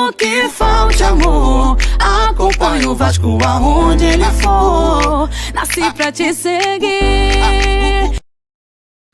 Mesmo que falte amor, acompanho o Vasco aonde ele for. Nasci pra te seguir.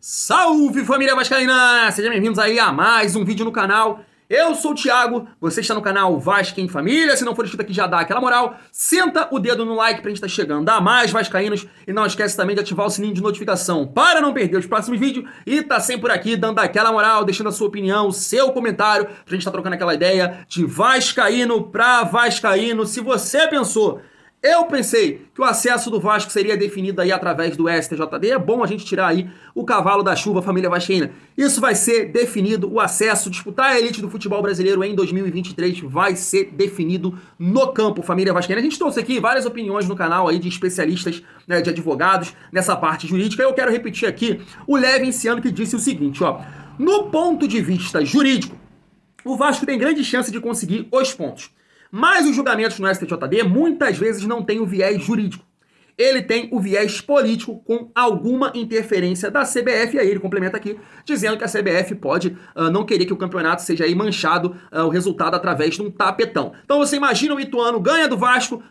Salve, família vascaína! Sejam bem-vindos aí a mais um vídeo no canal. Eu sou o Thiago, você está no canal Vasco em Família. Se não for inscrito aqui, já dá aquela moral. Senta o dedo no like pra gente estar chegando a mais vascaínos. E não esquece também de ativar o sininho de notificação para não perder os próximos vídeos. E tá sempre por aqui, dando aquela moral, deixando a sua opinião, o seu comentário, pra gente estar trocando aquela ideia de vascaíno pra vascaíno. Se você pensou... Eu pensei que o acesso do Vasco seria definido aí através do STJD. É bom a gente tirar aí o cavalo da chuva, família vascaína. Isso vai ser definido, o acesso, disputar a elite do futebol brasileiro em 2023 vai ser definido no campo, família vascaína. A gente trouxe aqui várias opiniões no canal aí de especialistas, né, de advogados nessa parte jurídica. Eu quero repetir aqui o Levinciano, que disse o seguinte, ó. No ponto de vista jurídico, o Vasco tem grande chance de conseguir os pontos. Mas os julgamentos no STJD muitas vezes não têm o viés jurídico. Ele tem o viés político com alguma interferência da CBF, e aí ele complementa aqui, dizendo que a CBF pode não querer que o campeonato seja aí manchado, o resultado através de um tapetão. Então você imagina o Ituano ganha do Vasco,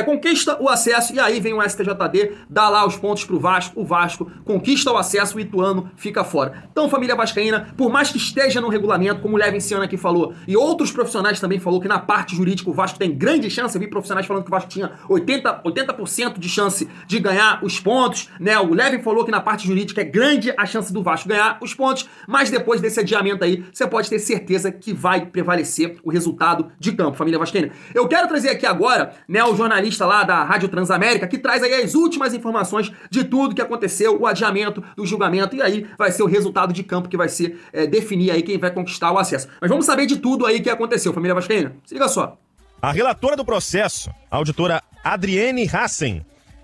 conquista o acesso, e aí vem o STJD, dá lá os pontos pro Vasco, o Vasco conquista o acesso, o Ituano fica fora. Então, família vascaína, por mais que esteja no regulamento, como o Levinciano aqui falou, e outros profissionais também falou que na parte jurídica o Vasco tem grande chance, eu vi profissionais falando que o Vasco tinha 80% de chance de ganhar os pontos, né? O Levin falou que na parte jurídica é grande a chance do Vasco ganhar os pontos, mas depois desse adiamento aí, você pode ter certeza que vai prevalecer o resultado de campo, família vascaína. Eu quero trazer aqui agora, né, o jornalista lá da Rádio Transamérica, que traz aí as últimas informações de tudo que aconteceu, o adiamento do julgamento, e aí vai ser o resultado de campo que vai ser definir aí quem vai conquistar o acesso. Mas vamos saber de tudo aí que aconteceu, família vascaína. Se liga só. A relatora do processo, a auditora Adriene Hassen,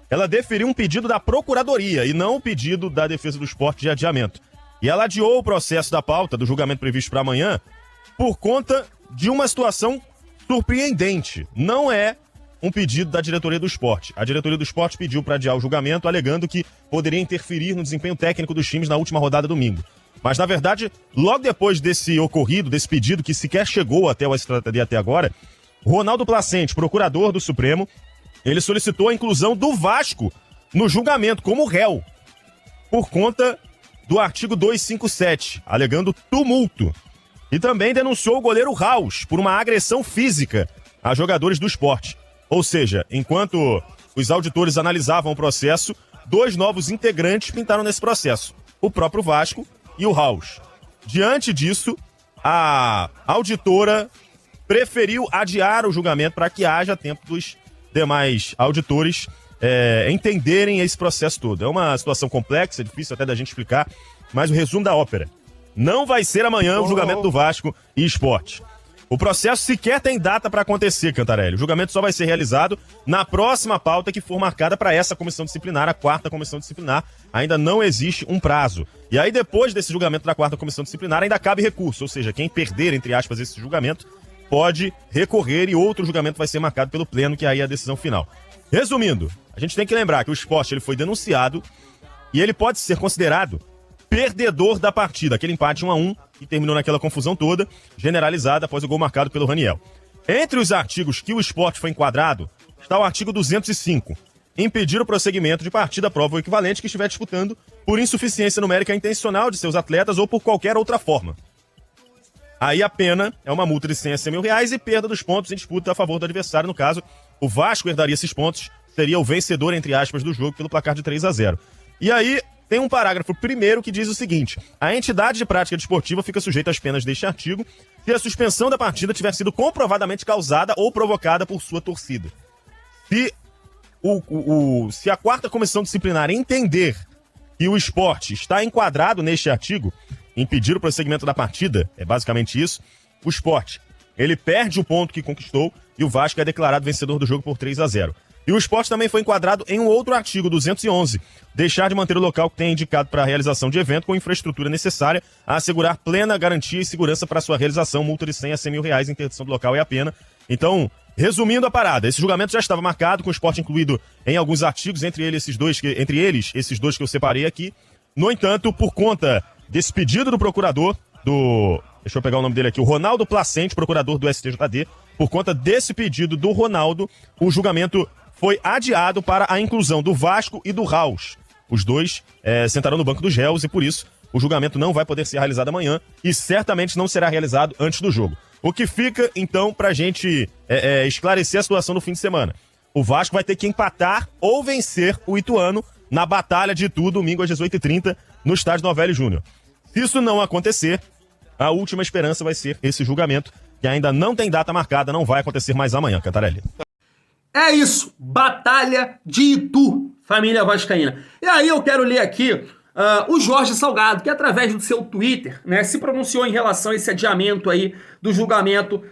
ela deferiu um pedido da Procuradoria e não o pedido da Defesa do Esporte de adiamento. E ela adiou o processo da pauta do julgamento previsto para amanhã por conta de uma situação surpreendente. Não é um pedido da Diretoria do Esporte. A Diretoria do Esporte pediu para adiar o julgamento, alegando que poderia interferir no desempenho técnico dos times na última rodada domingo. Mas, na verdade, logo depois desse ocorrido, desse pedido que sequer chegou até o STJD até agora, Ronaldo Placente, procurador do Supremo, ele solicitou a inclusão do Vasco no julgamento como réu, por conta do artigo 257, alegando tumulto. E também denunciou o goleiro Raus por uma agressão física a jogadores do esporte. Ou seja, enquanto os auditores analisavam o processo, dois novos integrantes pintaram nesse processo, o próprio Vasco e o Raus. Diante disso, a auditora preferiu adiar o julgamento para que haja tempo dos demais auditores entenderem esse processo todo. É uma situação complexa, difícil até da gente explicar, mas o resumo da ópera: não vai ser amanhã o julgamento do Vasco e Esporte. O processo sequer tem data para acontecer, Cantarelli. O julgamento só vai ser realizado na próxima pauta que for marcada para essa comissão disciplinar, a quarta comissão disciplinar. Ainda não existe um prazo. E aí, depois desse julgamento da quarta comissão disciplinar, ainda cabe recurso. Ou seja, quem perder, entre aspas, esse julgamento pode recorrer e outro julgamento vai ser marcado pelo Pleno, que aí é a decisão final. Resumindo, a gente tem que lembrar que o Sport ele foi denunciado e ele pode ser considerado perdedor da partida. Aquele empate 1-1 que terminou naquela confusão toda, generalizada após o gol marcado pelo Raniel. Entre os artigos que o Sport foi enquadrado, está o artigo 205. Impedir o prosseguimento de partida, prova ou equivalente que estiver disputando por insuficiência numérica intencional de seus atletas ou por qualquer outra forma. Aí a pena é uma multa de 100 a 100 mil reais e perda dos pontos em disputa a favor do adversário. No caso, o Vasco herdaria esses pontos, seria o vencedor, entre aspas, do jogo pelo placar de 3-0. E aí tem um parágrafo primeiro que diz o seguinte: a entidade de prática desportiva fica sujeita às penas deste artigo se a suspensão da partida tiver sido comprovadamente causada ou provocada por sua torcida. Se a quarta comissão disciplinar entender que o Sport está enquadrado neste artigo, impedir o prosseguimento da partida, é basicamente isso, o Sport, ele perde o ponto que conquistou e o Vasco é declarado vencedor do jogo por 3-0. E o Sport também foi enquadrado em um outro artigo, 211, deixar de manter o local que tem indicado para a realização de evento com infraestrutura necessária a assegurar plena garantia e segurança para sua realização, multa de 100 a 100 mil reais, interdição do local é a pena. Então, resumindo a parada, esse julgamento já estava marcado, com o Sport incluído em alguns artigos, entre eles esses dois que eu separei aqui. No entanto, por conta desse pedido do procurador do deixa eu pegar o nome dele aqui, o Ronaldo Placente, procurador do STJD. Por conta desse pedido do Ronaldo, o julgamento foi adiado para a inclusão do Vasco e do Raus. Os dois sentarão no banco dos réus e, por isso, o julgamento não vai poder ser realizado amanhã e certamente não será realizado antes do jogo. O que fica, então, pra gente esclarecer a situação no fim de semana. O Vasco vai ter que empatar ou vencer o Ituano na Batalha de Itu, domingo às 18h30, no estádio Novelli Júnior. Se isso não acontecer, a última esperança vai ser esse julgamento, que ainda não tem data marcada, não vai acontecer mais amanhã, Cantarelli. É isso, Batalha de Itu, família vascaína. E aí eu quero ler aqui o Jorge Salgado, que através do seu Twitter, né, se pronunciou em relação a esse adiamento aí do julgamento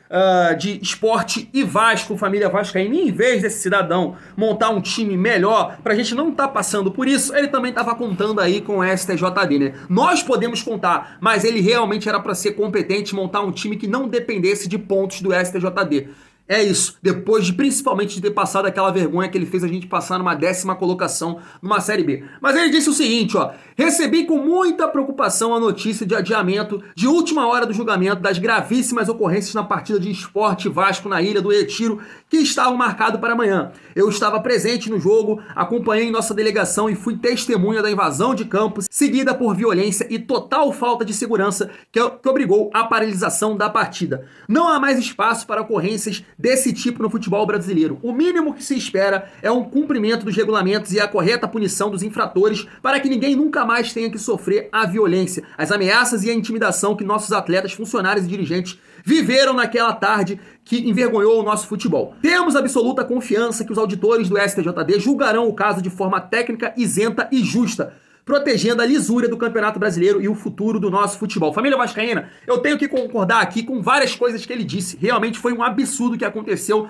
de Sport e Vasco, família vascaína. E em vez desse cidadão montar um time melhor, pra gente não estar passando por isso, ele também estava contando aí com o STJD, né? Nós podemos contar, mas ele realmente era para ser competente e montar um time que não dependesse de pontos do STJD. É isso, depois principalmente de ter passado aquela vergonha que ele fez a gente passar numa 10ª colocação numa Série B. Mas ele disse o seguinte, ó: recebi com muita preocupação a notícia de adiamento de última hora do julgamento das gravíssimas ocorrências na partida de Sport e Vasco na Ilha do Retiro, que estavam marcado para amanhã. Eu estava presente no jogo, acompanhei nossa delegação e fui testemunha da invasão de campos, seguida por violência e total falta de segurança que obrigou à paralisação da partida. Não há mais espaço para ocorrências desse tipo no futebol brasileiro. O mínimo que se espera é um cumprimento dos regulamentos e a correta punição dos infratores para que ninguém nunca mais tenha que sofrer a violência, as ameaças e a intimidação que nossos atletas, funcionários e dirigentes viveram naquela tarde que envergonhou o nosso futebol. Temos absoluta confiança que os auditores do STJD julgarão o caso de forma técnica, isenta e justa, protegendo a lisura do Campeonato Brasileiro e o futuro do nosso futebol. Família vascaína, eu tenho que concordar aqui com várias coisas que ele disse. Realmente foi um absurdo que aconteceu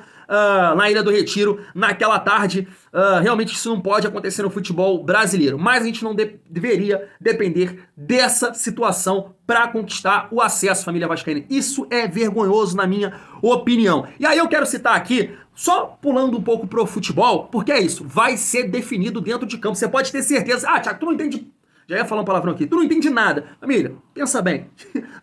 na Ilha do Retiro naquela tarde. Realmente isso não pode acontecer no futebol brasileiro. Mas a gente não deveria depender dessa situação para conquistar o acesso, família vascaína. Isso é vergonhoso, na minha opinião. E aí eu quero citar aqui, só pulando um pouco pro futebol, porque é isso, vai ser definido dentro de campo. Você pode ter certeza. Thiago, tu não entende. Já ia falar um palavrão aqui. Tu não entende nada. Família, pensa bem.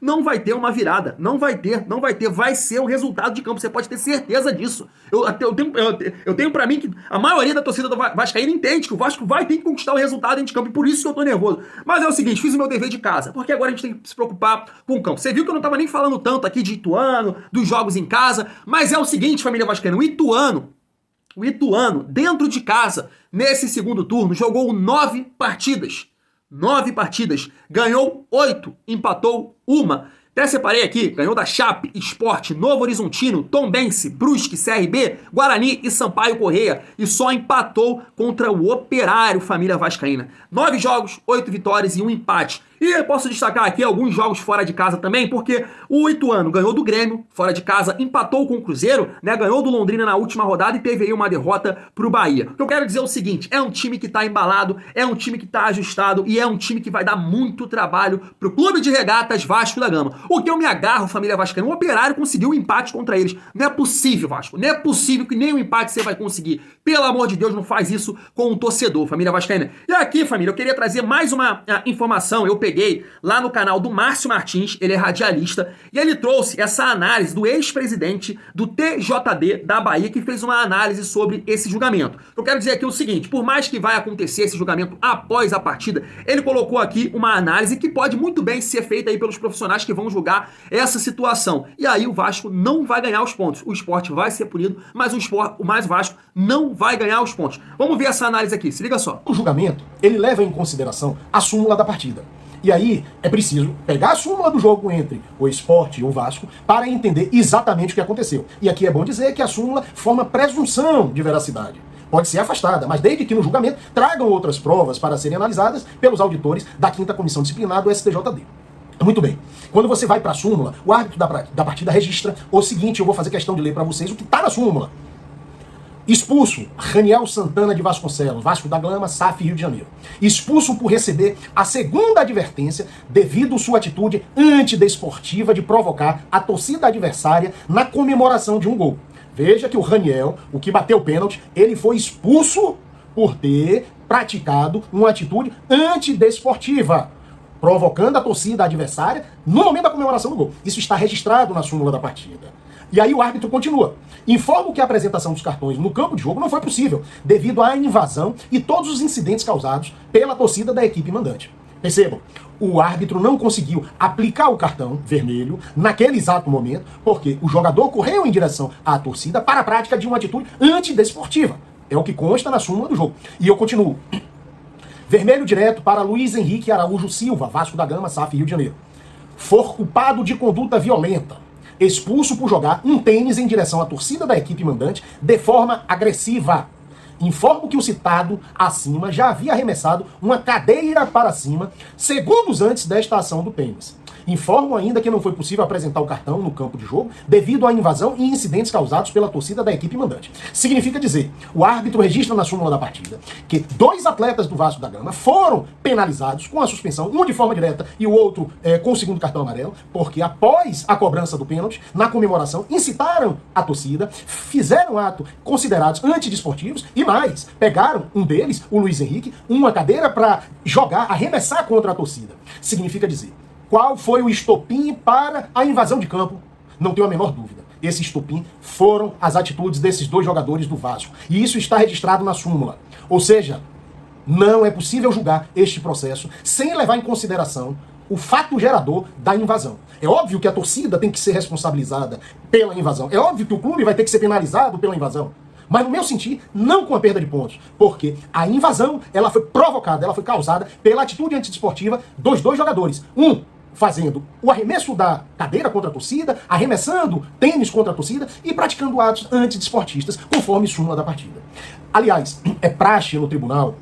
Não vai ter uma virada. Não vai ter. Vai ser o resultado de campo. Você pode ter certeza disso. Eu tenho pra mim que a maioria da torcida do Vascaína entende que o Vasco vai ter que conquistar o resultado dentro de campo. E por isso que eu tô nervoso. Mas é o seguinte, fiz o meu dever de casa. Porque agora a gente tem que se preocupar com o campo. Você viu que eu não tava nem falando tanto aqui de Ituano, dos jogos em casa. Mas é o seguinte, família vascaína. O Ituano, dentro de casa, nesse segundo turno, jogou 9 partidas. 9 partidas, ganhou 8, empatou 1. Até separei aqui, ganhou da Chape, Sport, Novo Horizontino, Tombense, Brusque, CRB, Guarani e Sampaio Corrêa. E só empatou contra o Operário, família vascaína. 9 jogos, 8 vitórias e 1 empate. E eu posso destacar aqui alguns jogos fora de casa também, porque o Ituano ganhou do Grêmio, fora de casa, empatou com o Cruzeiro, né? Ganhou do Londrina na última rodada e teve aí uma derrota pro Bahia. O que eu quero dizer é o seguinte, é um time que tá embalado, é um time que tá ajustado e é um time que vai dar muito trabalho pro Clube de Regatas Vasco da Gama. O que eu me agarro, família vascaína, o Operário conseguiu um empate contra eles. Não é possível, Vasco, não é possível que nem um empate você vai conseguir. Pelo amor de Deus, não faz isso com o torcedor, família vascaína. E aqui, família, eu queria trazer mais uma informação, eu peguei lá no canal do Márcio Martins, ele é radialista, e ele trouxe essa análise do ex-presidente do TJD da Bahia, que fez uma análise sobre esse julgamento. Eu quero dizer aqui o seguinte, por mais que vai acontecer esse julgamento após a partida, ele colocou aqui uma análise que pode muito bem ser feita aí pelos profissionais que vão julgar essa situação. E aí o Vasco não vai ganhar os pontos. O Sport vai ser punido, mas o Vasco não vai ganhar os pontos. Vamos ver essa análise aqui, se liga só. O julgamento, ele leva em consideração a súmula da partida. E aí é preciso pegar a súmula do jogo entre o Sport e o Vasco para entender exatamente o que aconteceu. E aqui é bom dizer que a súmula forma presunção de veracidade. Pode ser afastada, mas desde que no julgamento tragam outras provas para serem analisadas pelos auditores da 5ª Comissão Disciplinar do STJD. Muito bem. Quando você vai para a súmula, o árbitro da partida registra o seguinte, eu vou fazer questão de ler para vocês o que está na súmula. Expulso, Raniel Santana de Vasconcelos, Vasco da Gama, SAF, Rio de Janeiro. Expulso por receber a 2ª advertência devido sua atitude antidesportiva de provocar a torcida adversária na comemoração de um gol. Veja que o Raniel, o que bateu o pênalti, ele foi expulso por ter praticado uma atitude antidesportiva. provocando a torcida adversária no momento da comemoração do gol. Isso está registrado na súmula da partida. E aí o árbitro continua. Informo que a apresentação dos cartões no campo de jogo não foi possível, devido à invasão e todos os incidentes causados pela torcida da equipe mandante. Percebam, o árbitro não conseguiu aplicar o cartão vermelho naquele exato momento, porque o jogador correu em direção à torcida para a prática de uma atitude antidesportiva. É o que consta na súmula do jogo. E eu continuo. Vermelho direto para Luiz Henrique Araújo Silva, Vasco da Gama, SAF, Rio de Janeiro. For culpado de conduta violenta, expulso por jogar um tênis em direção à torcida da equipe mandante de forma agressiva. Informo que o citado acima já havia arremessado uma cadeira para cima segundos antes desta ação do tênis. Informo ainda que não foi possível apresentar o cartão no campo de jogo devido à invasão e incidentes causados pela torcida da equipe mandante. Significa dizer, o árbitro registra na súmula da partida que 2 atletas do Vasco da Gama foram penalizados com a suspensão, um de forma direta e o outro com o segundo cartão amarelo, porque após a cobrança do pênalti, na comemoração, incitaram a torcida, fizeram ato considerados antidesportivos e mais, pegaram um deles, o Luiz Henrique, uma cadeira para jogar, arremessar contra a torcida. Significa dizer, qual foi o estopim para a invasão de campo? Não tenho a menor dúvida. Esse estopim foram as atitudes desses 2 jogadores do Vasco. E isso está registrado na súmula. Ou seja, não é possível julgar este processo sem levar em consideração o fato gerador da invasão. É óbvio que a torcida tem que ser responsabilizada pela invasão. É óbvio que o clube vai ter que ser penalizado pela invasão. Mas no meu sentir, não com a perda de pontos. Porque a invasão, ela foi provocada, ela foi causada pela atitude antidesportiva dos 2 jogadores. Um fazendo o arremesso da cadeira contra a torcida, arremessando tênis contra a torcida e praticando atos antidesportistas, conforme súmula da partida. Aliás, é praxe no tribunal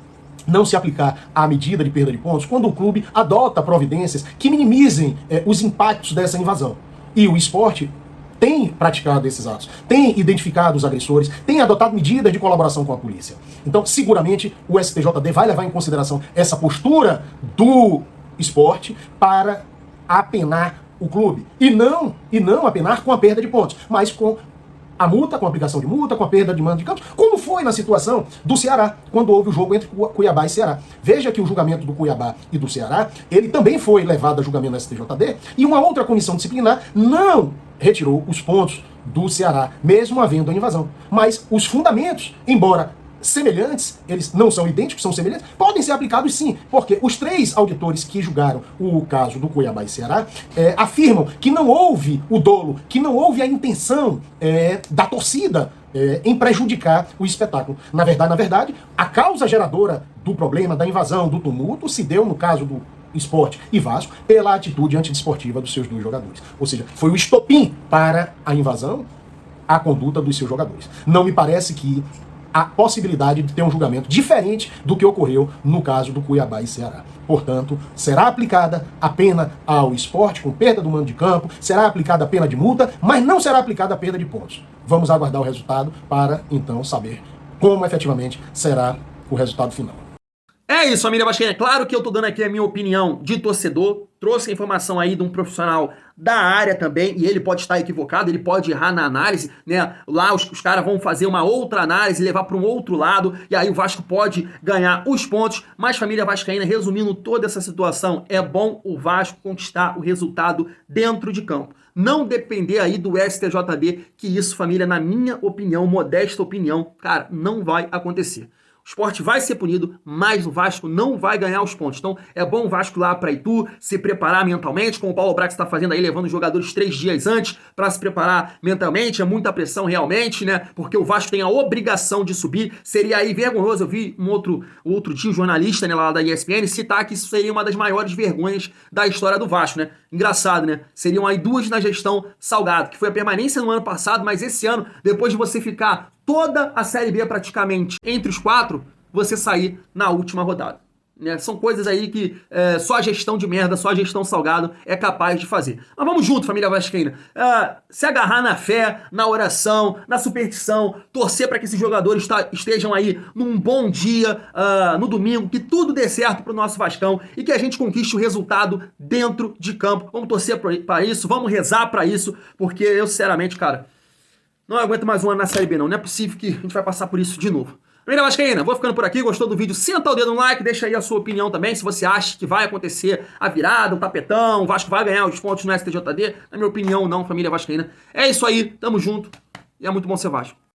não se aplicar a medida de perda de pontos quando o clube adota providências que minimizem os impactos dessa invasão. E o esporte tem praticado esses atos, tem identificado os agressores, tem adotado medidas de colaboração com a polícia. Então, seguramente, o STJD vai levar em consideração essa postura do esporte para apenar o clube. E não apenar com a perda de pontos, mas com a multa, com a aplicação de multa, com a perda de mando de campos, como foi na situação do Ceará, quando houve o jogo entre Cuiabá e Ceará. Veja que o julgamento do Cuiabá e do Ceará, ele também foi levado a julgamento no STJD, e uma outra comissão disciplinar não retirou os pontos do Ceará, mesmo havendo a invasão. Mas os fundamentos, embora semelhantes, eles não são idênticos, são semelhantes, podem ser aplicados sim, porque os 3 auditores que julgaram o caso do Cuiabá e Ceará afirmam que não houve o dolo, que não houve a intenção da torcida em prejudicar o espetáculo. Na verdade, a causa geradora do problema, da invasão, do tumulto, se deu no caso do Sport e Vasco pela atitude antidesportiva dos seus 2 jogadores. Ou seja, foi o estopim para a invasão, a conduta dos seus jogadores. Não me parece que a possibilidade de ter um julgamento diferente do que ocorreu no caso do Cuiabá e Ceará. Portanto, será aplicada a pena ao esporte com perda do mando de campo, será aplicada a pena de multa, mas não será aplicada a perda de pontos. Vamos aguardar o resultado para, então, saber como efetivamente será o resultado final. É isso, família vascaína. Claro que eu tô dando aqui a minha opinião de torcedor, trouxe a informação aí de um profissional da área também, e ele pode estar equivocado, ele pode errar na análise, né? Lá os caras vão fazer uma outra análise, levar para um outro lado, e aí o Vasco pode ganhar os pontos. Mas, família vascaína, resumindo toda essa situação, é bom o Vasco conquistar o resultado dentro de campo. Não depender aí do STJD, que isso, família, na minha opinião, modesta opinião, cara, não vai acontecer. O Sport vai ser punido, mas o Vasco não vai ganhar os pontos. Então é bom o Vasco lá para Itu se preparar mentalmente, como o Paulo Brax está fazendo aí, levando os jogadores 3 dias antes para se preparar mentalmente. É muita pressão realmente, né? Porque o Vasco tem a obrigação de subir. Seria aí vergonhoso. Eu vi um outro dia, um jornalista, né, lá da ESPN, citar que isso seria uma das maiores vergonhas da história do Vasco, né? Engraçado, né? Seriam aí 2 na gestão Salgado, que foi a permanência no ano passado, mas esse ano, depois de você ficar toda a Série B praticamente entre os 4, você sair na última rodada. Né? São coisas aí que só a gestão de merda, só a gestão Salgado é capaz de fazer. Mas vamos junto, família vascaína. Se agarrar na fé, na oração, na superstição, torcer para que esses jogadores estejam aí num bom dia, no domingo, que tudo dê certo pro nosso Vascão e que a gente conquiste o resultado dentro de campo. Vamos torcer para isso, vamos rezar para isso, porque eu, sinceramente, cara, não aguento mais um ano na Série B, não. Não é possível que a gente vai passar por isso de novo. Família vascaína, vou ficando por aqui. Gostou do vídeo? Senta o dedo no like, deixa aí a sua opinião também. Se você acha que vai acontecer a virada, o tapetão, o Vasco vai ganhar os pontos no STJD. Na minha opinião, não, família vascaína. É isso aí, tamo junto. E é muito bom ser Vasco.